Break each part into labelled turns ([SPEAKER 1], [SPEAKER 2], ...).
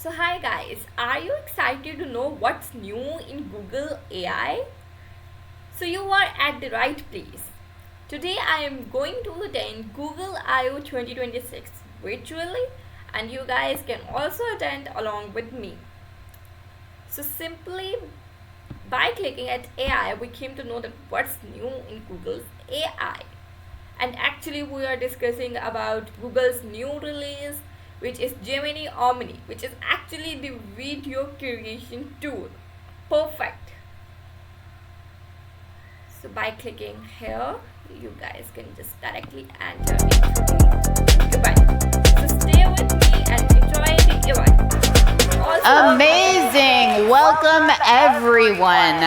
[SPEAKER 1] So hi guys, are you excited to know what's new in Google AI? So you are at the right place. Today I am going to attend Google I/O 2026 virtually, and you guys can also attend along with me. So simply by clicking at AI, we came to know that what's new in Google's AI. And actually we are discussing about Google's new release, which is Gemini Omni, which is actually the video creation tool. Perfect. So by clicking here, you guys can just directly enter into the event. So stay with me and enjoy the event.
[SPEAKER 2] Amazing! Welcome everyone.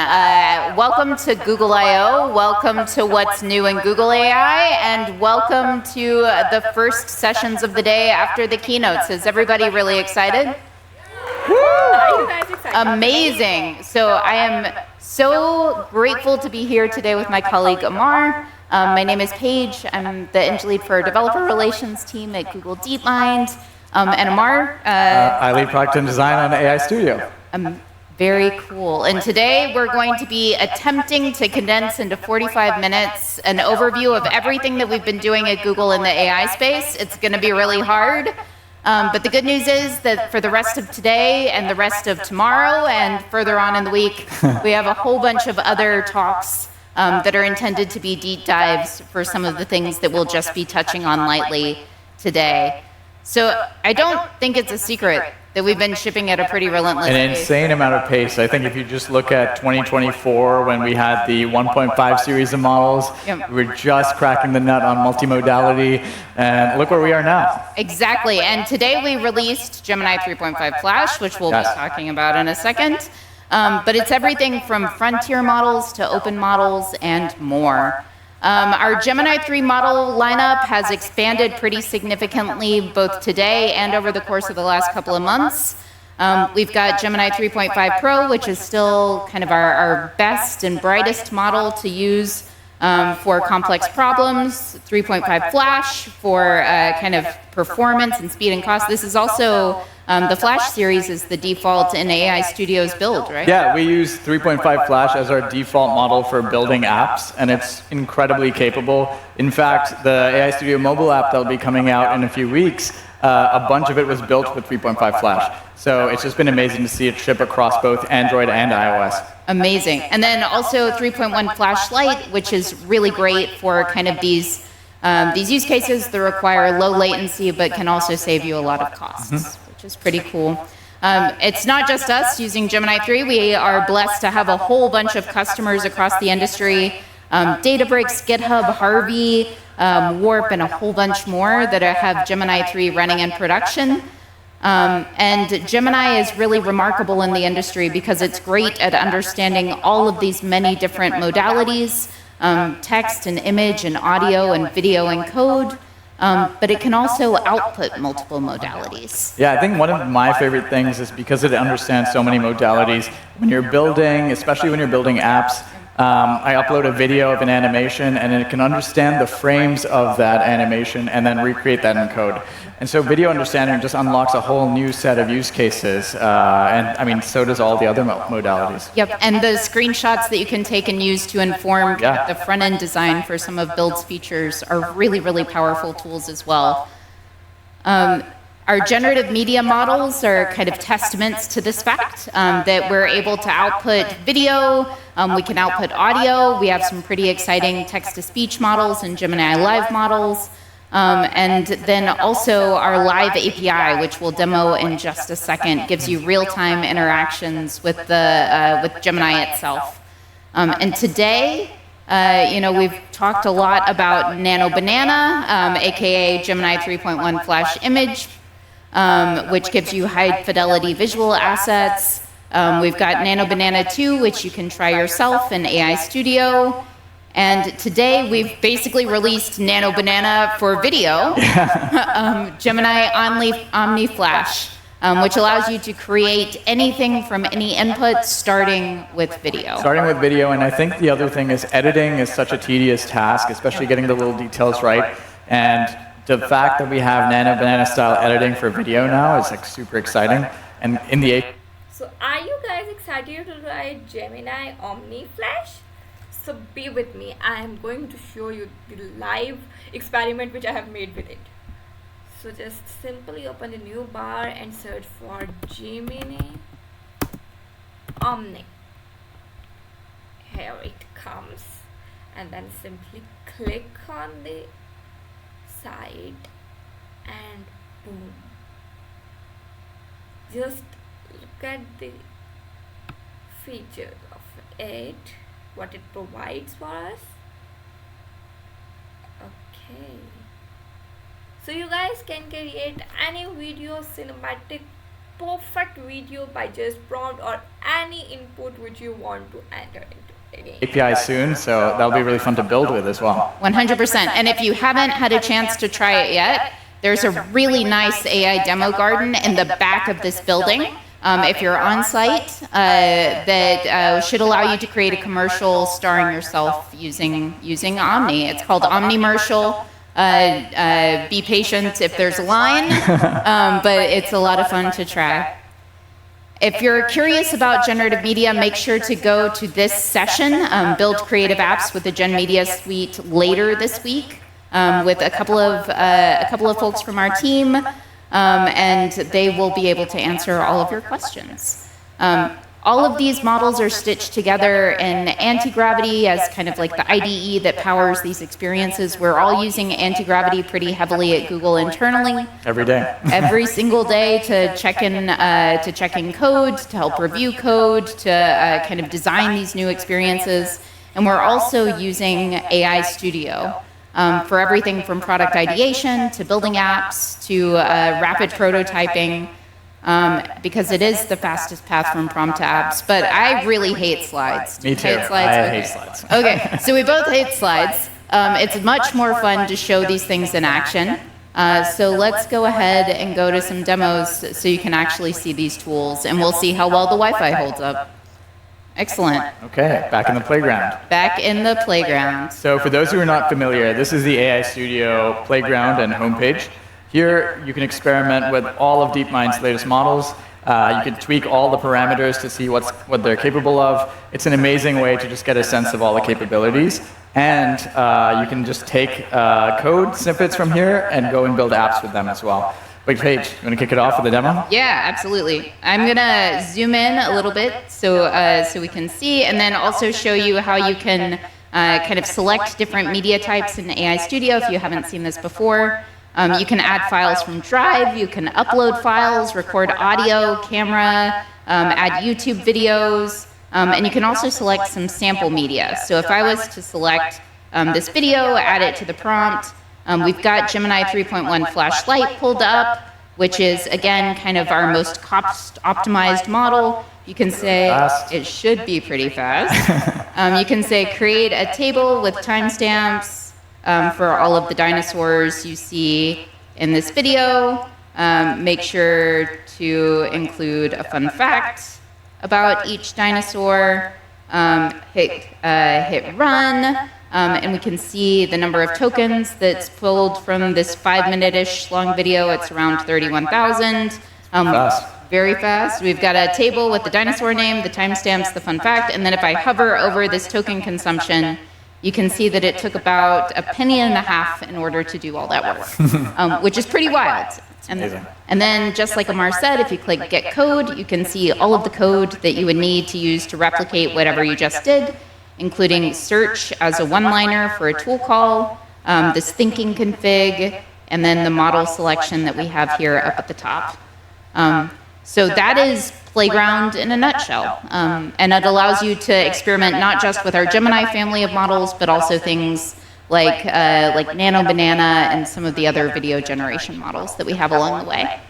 [SPEAKER 2] Welcome to Google I/O. Welcome to what's new in Google AI, and welcome to the first sessions of the day after the keynotes. Is everybody really excited?
[SPEAKER 1] Are you guys excited?
[SPEAKER 2] Amazing! So I am so grateful to be here today with my colleague Amar. My name is Paige. I'm the Eng Lead for Developer Relations team at Google DeepMind. And Amar?
[SPEAKER 3] I lead product and design on AI Studio.
[SPEAKER 2] Very cool. And today we're going to be attempting to condense into 45 minutes an overview of everything that we've been doing at Google in the AI space. It's going to be really hard. But the good news is that for the rest of today and the rest of tomorrow and further on in the week, we have a whole bunch of other talks that are intended to be deep dives for some of the things that we'll just be touching on lightly today. So I don't think it's a secret that we've been shipping at a pretty relentless
[SPEAKER 3] An
[SPEAKER 2] pace.
[SPEAKER 3] insane amount of pace. I think if you just look at 2024, when we had the 1.5 series of models, we were just cracking the nut on multimodality, and look where we are now.
[SPEAKER 2] Exactly, and today we released Gemini 3.5 Flash, which we'll be talking about in a second. But it's everything from frontier models to open models and more. Our Gemini 3 model lineup has expanded pretty significantly both today and over the course of the last couple of months. We've got Gemini 3.5 Pro, which is still kind of our best and brightest model to use for complex problems. 3.5 Flash for kind of performance and speed and cost. This is also the Flash series is the default in AI Studio's build, right?
[SPEAKER 3] Yeah, we use 3.5 Flash as our default model for building apps, and it's incredibly capable. In fact, the AI Studio mobile app that'll be coming out in a few weeks, a bunch of it was built with 3.5 Flash. So it's just been amazing to see it ship across both Android and iOS.
[SPEAKER 2] Amazing. And then also 3.1 Flash-Lite, which is really great for kind of these use cases that require low latency but can also save you a lot of costs, which is pretty cool. It's not just us using Gemini 3. We are blessed to have a whole bunch of customers across the industry, Databricks, GitHub, Harvey, Warp, and a whole bunch more that have Gemini 3 running in production. And Gemini is really remarkable in the industry because it's great at understanding all of these many different modalities, text and image and audio and video and code, but it can also output multiple modalities.
[SPEAKER 3] Yeah, I think one of my favorite things is because it understands so many modalities. When you're building, especially when you're building apps, I upload a video of an animation, and it can understand the frames of that animation and then recreate that in code. And so video understanding just unlocks a whole new set of use cases, and I mean, so does all the other modalities.
[SPEAKER 2] Yep, and the screenshots that you can take and use to inform the front-end design for some of Build's features are really, really powerful tools as well. Our generative media models are kind of testaments to this fact, that we're able to output video, we can output audio, we have some pretty exciting text-to-speech models and Gemini Live models, and then also our Live API, which we'll demo in just a second, gives you real-time interactions with Gemini itself. And today, we've talked a lot about Nano Banana, aka Gemini 3.1 Flash Image, which gives you high-fidelity visual assets. We've got Nano Banana 2, which you can try yourself in AI Studio. And today we've basically released Nano Banana for video, Gemini Omni Flash, which allows you to create anything from any input starting with video.
[SPEAKER 3] Starting with video, and I think the other thing is editing is such a tedious task, especially getting the little details right. And the fact that we have Nano Banana style editing for video now is like super exciting. And in the
[SPEAKER 1] So are you guys excited to try Gemini Omni Flash? So be with me. I am going to show you the live experiment which I have made with it. So just simply open a new bar and search for Gemini Omni. Here it comes, and then simply click on the side and boom. Just look at the features of it, what it provides for us. Okay, so you guys can create any video, cinematic, perfect video by just prompt or any input which you want to enter into again.
[SPEAKER 3] API soon, so that'll be really fun to build with as well.
[SPEAKER 2] 100%. And if you haven't had a chance to try it yet, there's a really nice AI demo garden in the back of this building. If you're on site, that should allow you to create a commercial starring yourself using Omni. It's called Omnimercial. Be patient if there's a line, but it's a lot of fun to try. If you're curious about generative media, make sure to go to this session, Build Creative Apps with the Gen Media Suite, later this week, with a couple of folks from our team, and they will be able to answer all of your questions. All of these models are stitched together in Antigravity as kind of like the IDE that powers these experiences. We're all using Antigravity pretty heavily at Google internally.
[SPEAKER 3] Every day.
[SPEAKER 2] Every single day to check in code, to help review code, to kind of design these new experiences. And we're also using AI Studio for everything from product ideation to building apps to rapid prototyping. Because it is the fastest path from prompt to apps, but I really hate slides.
[SPEAKER 3] Me too.
[SPEAKER 2] Hate slides?
[SPEAKER 3] I
[SPEAKER 2] Okay.
[SPEAKER 3] hate slides.
[SPEAKER 2] Okay, so we both hate slides. It's much more fun to show these things in action. So let's go ahead and go to some demos so you can actually see these tools, and we'll see how well the Wi-Fi holds up. Excellent.
[SPEAKER 3] Okay, back in the playground.
[SPEAKER 2] Back in the playground.
[SPEAKER 3] So for those who are not familiar, this is the AI Studio playground and homepage. Here, you can experiment with all of DeepMind's latest models. You can tweak all the parameters to see what they're capable of. It's an amazing way to just get a sense of all the capabilities. And you can just take code snippets from here and go and build apps with them as well. Wait, Paige, you want to kick it off with the demo?
[SPEAKER 2] Yeah, absolutely. I'm going to zoom in a little bit so we can see, and then also show you how you can kind of select different media types in AI Studio if you haven't seen this before. You can add files from Drive, you can upload files, record audio, camera, add YouTube videos, and you can also select some sample media. So if I was to select this video, add it to the prompt, we've got Gemini 3.1 Flash-Lite pulled up, which is, again, kind of our most cost-optimized model. You can say, it should be pretty fast. You can say, create a table with timestamps, for all of the dinosaurs you see in this video. Make sure to include a fun fact about each dinosaur. Hit run, and we can see the number of tokens that's pulled from this 5-minute-ish long video. It's around 31,000. Very fast. We've got a table with the dinosaur name, the timestamps, the fun fact, and then if I hover over this token consumption, you can see that it took about $0.015 in order to do all that work, which is pretty wild. And then, just like Amar said, if you click Get Code, you can see all of the code that you would need to use to replicate whatever you just did, including search as a one-liner for a tool call, this thinking config, and then the model selection that we have here up at the top. So that is Playground in a nutshell. And it allows you to experiment not just with our Gemini family of models, but also things like Nano Banana and some of the other video generation models that we have along the way.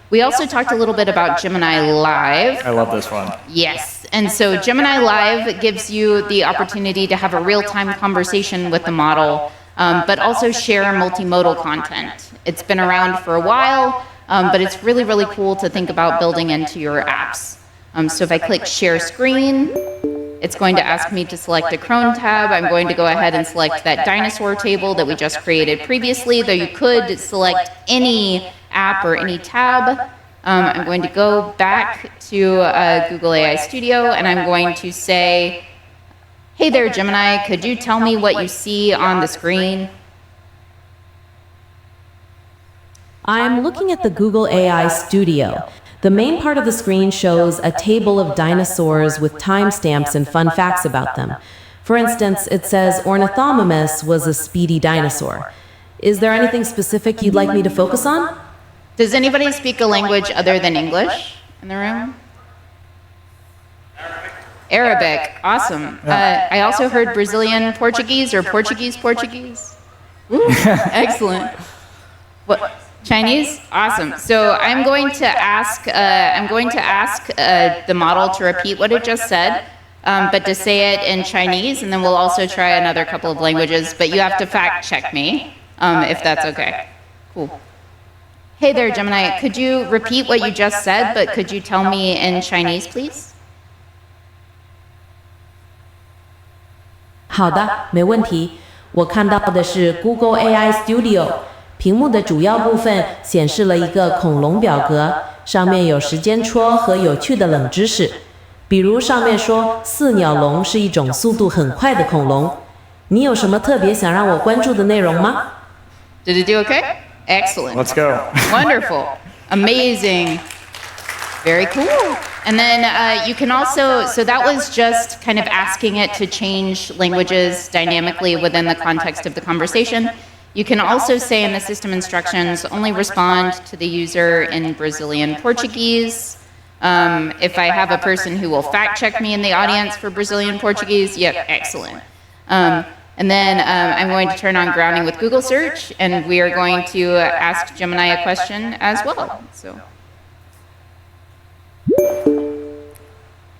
[SPEAKER 2] We also talked a little bit about Gemini Live.
[SPEAKER 3] I love this one.
[SPEAKER 2] Yes. And so Gemini Live gives you the opportunity to have a real-time conversation with the model, but also share multimodal content. It's been around for a while. But it's really, really cool to think about building into your apps. So if I click Share Screen, it's going to ask me to select a Chrome tab. I'm going to go ahead and select that dinosaur table that we just created previously, though you could select any app or any tab. I'm going to go back to Google AI Studio, and I'm going to say, hey there, Gemini, could you tell me what you see on the screen?
[SPEAKER 4] I'm looking at the Google AI Studio. The main part of the screen shows a table of dinosaurs with timestamps and fun facts about them. For instance, it says Ornithomimus was a speedy dinosaur. Is there anything specific you'd like me to focus on?
[SPEAKER 2] Does anybody speak a language other than English in the room? Arabic, awesome. I also heard Brazilian Portuguese or Portuguese. Ooh, excellent. What? Chinese? Awesome. So I'm going to ask the model to repeat what it just said, but to say it in Chinese, and then we'll also try another couple of languages, but you have to fact check me, if that's okay. Cool. Hey there, Gemini. Could you repeat what you just said, but could you tell me in Chinese, please?
[SPEAKER 4] 好的，没问题。我看到的是 Google AI Studio。屏幕的主要部分显示了一个恐龙表格，上面有时间戳和有趣的冷知识。比如上面说四鸟龙是一种速度很快的恐龙。你有什么特别想让我关注的内容吗？
[SPEAKER 2] Did it do okay? Excellent.
[SPEAKER 3] Let's go.
[SPEAKER 2] Wonderful. Amazing. Very cool. And then you can also, so that was just kind of asking it to change languages dynamically within the context of the conversation. You can also say in the system instructions, only respond to the user in Brazilian Portuguese. If I have a person who will fact check me in the audience for Brazilian Portuguese, yep, excellent. And then I'm going to turn on grounding with Google search, and we are going to ask Gemini a question as well. So,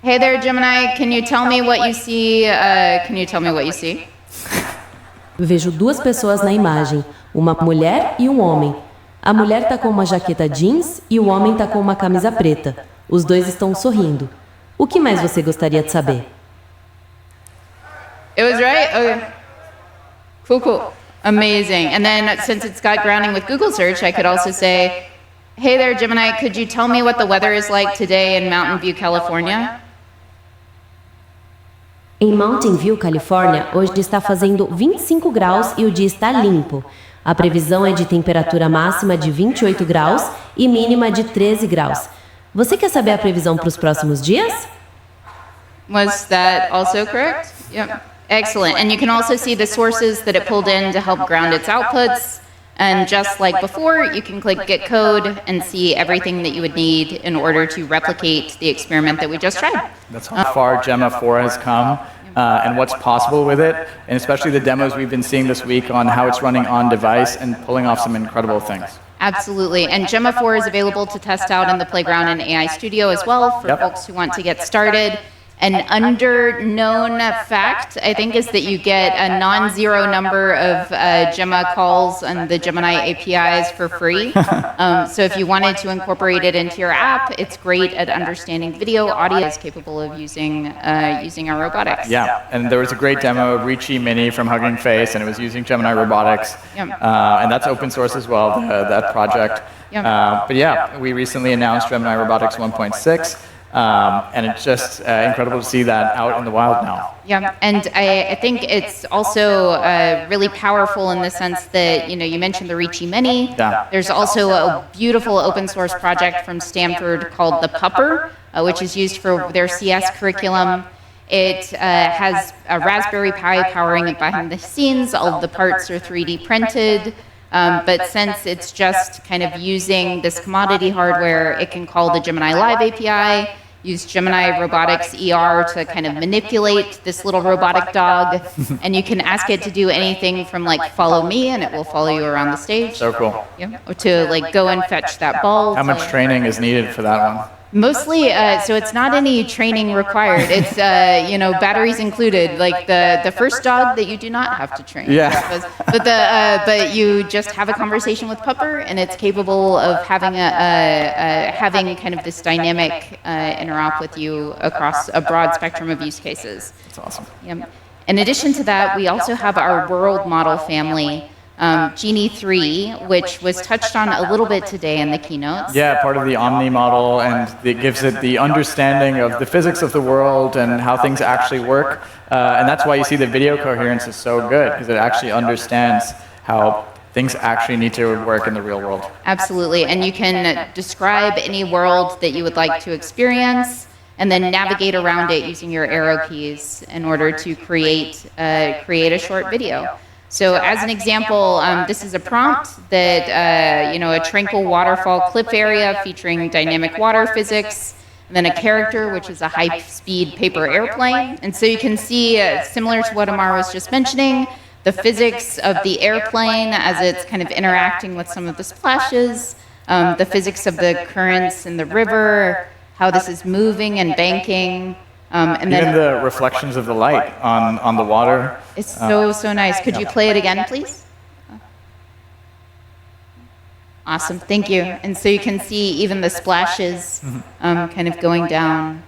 [SPEAKER 2] hey there, Gemini, can you tell me what you see?
[SPEAKER 4] Vejo duas pessoas na imagem, uma mulher e um homem. A mulher está com uma jaqueta jeans e o homem está com uma camisa preta. Os dois estão sorrindo. O que mais você gostaria de saber?
[SPEAKER 2] It was right? Okay. Cool. Amazing. And then since it's got grounding with Google search, I could also say, hey there, Gemini, could you tell me what the weather is like today in Mountain View, California?
[SPEAKER 4] Em Mountain View, Califórnia, hoje está fazendo 25 graus e o dia está limpo. A previsão é de temperatura máxima de 28 graus e mínima de 13 graus. Você quer saber a previsão para os próximos dias?
[SPEAKER 2] Was that also correct? Yep. Excellent. And you can also see the sources that it pulled in to help ground its outputs. And just like before, you can click Get Code and see everything that you would need in order to replicate the experiment that we just tried.
[SPEAKER 3] That's how far Gemma 4 has come and what's possible with it, and especially the demos we've been seeing this week on how it's running on device and pulling off some incredible things.
[SPEAKER 2] Absolutely. And Gemma 4 is available to test out in the Playground and AI Studio as well for folks who want to get started. An under-known fact, I think, is that you get a non-zero number of Gemma calls on the Gemini APIs for free. So if you wanted to incorporate it into your app, it's great at understanding video. Audio is capable of using our robotics.
[SPEAKER 3] Yeah, and there was a great demo of Ricci Mini from Hugging Face, and it was using Gemini Robotics. And that's open source as well, that project. But yeah, we recently announced Gemini Robotics 1.6. And it's just incredible to see that out in the wild now.
[SPEAKER 2] Yeah, and I think it's also really powerful in the sense that, you mentioned the Ricci Mini.
[SPEAKER 3] Yeah.
[SPEAKER 2] There's also a beautiful open source project from Stanford called the Pupper, which is used for their CS curriculum. It has a Raspberry Pi powering it behind the scenes. All of the parts are 3D printed. But since it's just kind of using this commodity hardware, it can call the Gemini Live API, use Gemini Robotics ER to kind of manipulate this little robotic dog, and you can ask it to do anything from like follow me, and it will follow you around the stage.
[SPEAKER 3] So cool.
[SPEAKER 2] Yeah. Or to like go and fetch that ball.
[SPEAKER 3] How much training is needed for that one?
[SPEAKER 2] Mostly, so it's not any training required. It's batteries included. Like the first dog that you do not have to train.
[SPEAKER 3] Yeah.
[SPEAKER 2] But you just have a conversation with Pupper, and it's capable of having having kind of this dynamic interop with you across a broad spectrum of use cases.
[SPEAKER 3] That's awesome.
[SPEAKER 2] Yeah. In addition to that, we also have our world model family. Genie 3, which was touched on a little bit today in the keynotes.
[SPEAKER 3] Yeah, part of the Omni model, and it gives it the understanding of the physics of the world and how things actually work. And that's why you see the video coherence is so good, because it actually understands how things actually need to work in the real world.
[SPEAKER 2] Absolutely, and you can describe any world that you would like to experience, and then navigate around it using your arrow keys in order to create a short video. So as an example, this is a prompt that, a tranquil waterfall cliff area featuring dynamic water physics, and then a character, which is a high-speed paper airplane. And so you can see, similar to what Amar was just mentioning, the physics of the airplane as it's kind of interacting with some of the splashes, the physics of the currents in the river, how this is moving and banking. And
[SPEAKER 3] Even
[SPEAKER 2] then
[SPEAKER 3] the reflections of the light on the water.
[SPEAKER 2] it's so nice. Could you play it again, please? Awesome, thank you. And so you can see even the splashes kind of going down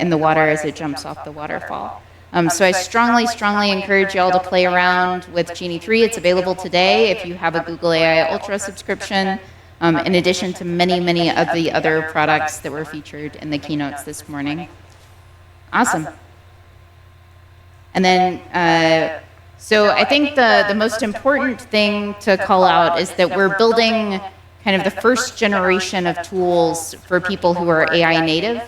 [SPEAKER 2] in the water as it jumps off the waterfall. So I strongly encourage you all to play around with Genie 3. It's available today if you have a Google AI Ultra subscription, in addition to many of the other products that were featured in the keynotes this morning. Awesome. And then, so I think the most important thing to call out is that we're building kind of the first generation of tools for people who are AI native,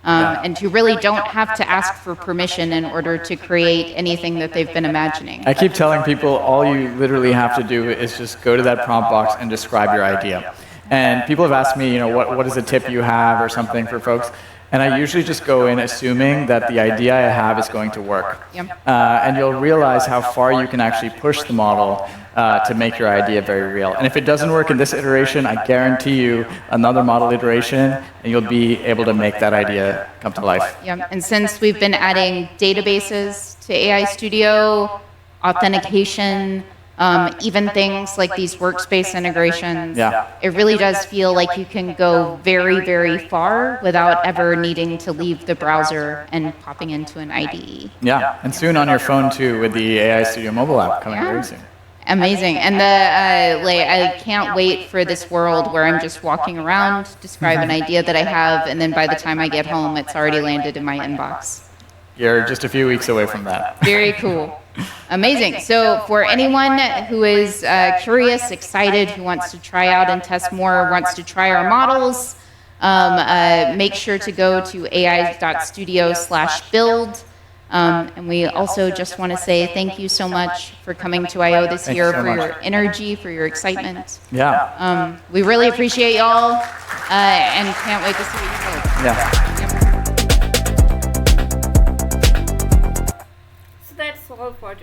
[SPEAKER 2] and who really don't have to ask for permission in order to create anything that they've been imagining.
[SPEAKER 3] I keep telling people all you literally have to do is just go to that prompt box and describe your idea. And people have asked me, what is a tip you have or something for folks? And I usually just go in assuming that the idea I have is going to work.
[SPEAKER 2] Yep.
[SPEAKER 3] And you'll realize how far you can actually push the model to make your idea very real. And if it doesn't work in this iteration, I guarantee you another model iteration, and you'll be able to make that idea come to life.
[SPEAKER 2] Yep. And since we've been adding databases to AI Studio, authentication, even things like these workspace integrations, it really does feel like you can go very far without ever needing to leave the browser and popping into an IDE.
[SPEAKER 3] Yeah, and soon on your phone too with the AI Studio mobile app coming very soon.
[SPEAKER 2] Amazing. And I can't wait for this world where I'm just walking around, describe an idea that I have, and then by the time I get home, it's already landed in my inbox.
[SPEAKER 3] You're just a few weeks away from that.
[SPEAKER 2] Very cool. Amazing. So for anyone who is curious, excited, who wants to try out and test more, wants to try our models, make sure to go to ai.studio/build. And we also just want to say thank you so much for coming to I/O this year, for your energy, for your excitement.
[SPEAKER 3] Yeah.
[SPEAKER 2] We really appreciate y'all, and can't wait to see what you build.
[SPEAKER 3] Yeah.
[SPEAKER 1] So that's all for today.